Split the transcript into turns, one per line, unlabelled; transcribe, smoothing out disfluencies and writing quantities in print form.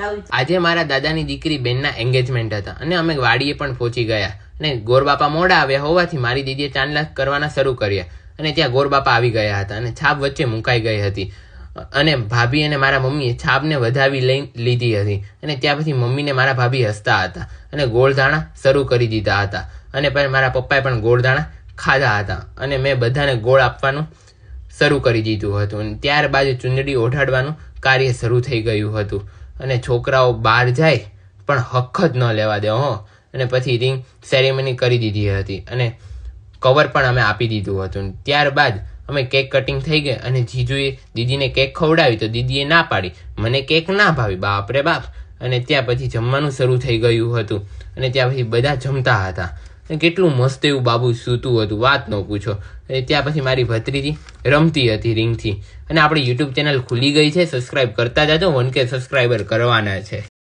આજે મારા દાદાની દીકરી બેનના એંગેજમેન્ટ હતા અને અમે વાડીએ પણ પહોંચી ગયા અને ગોરબાપા મોડા આવ્યા હોવાથી મારી દીદીએ ચાંદલા કરવાના શરૂ કર્યા અને ત્યાં ગોરબાપા આવી ગયા હતા અને છાપ વચ્ચે મુકાઈ ગઈ હતી અને ભાભી અને મારા મમ્મીએ છાપને વધાવી લઈ લીધી હતી અને ત્યાં પછી મમ્મીને મારા ભાભી હસતા હતા અને ગોળધાણા શરૂ કરી દીધા હતા અને પછી મારા પપ્પાએ પણ ગોળધાણા ખાધા હતા અને મેં બધાને ગોળ આપવાનું શરૂ કરી દીધું હતું અને ત્યારબાદ ચૂંદડી ઓઢાડવાનું કાર્ય શરૂ થઈ ગયું હતું અને છોકરાઓ બહાર જાય પણ હક જ ન લેવા દે અને પછી રિંગ સેરેમની કરી દીધી હતી અને કવર પણ અમે આપી દીધું હતું. ત્યારબાદ અમે કેક કટિંગ થઈ ગઈ અને જીજુએ દીદીને કેક ખવડાવી તો દીદીએ ના પાડી, મને કેક ના ભાવી, બાપરે બાપ. અને ત્યાં પછી જમવાનું શરૂ થઈ ગયું હતું અને ત્યાં પછી બધા જમતા હતા. કેટલું મસ્ત એવું બાબુ સૂતું હતું, વાત ન પૂછો. ત્યાં પછી મારી ભત્રીજી રમતી હતી રિંગથી. અને આપણી યુટ્યુબ ચેનલ ખુલી ગઈ છે, સબસ્ક્રાઈબ કરતા જાજો, 1K સબસ્ક્રાઈબર કરવાના છે.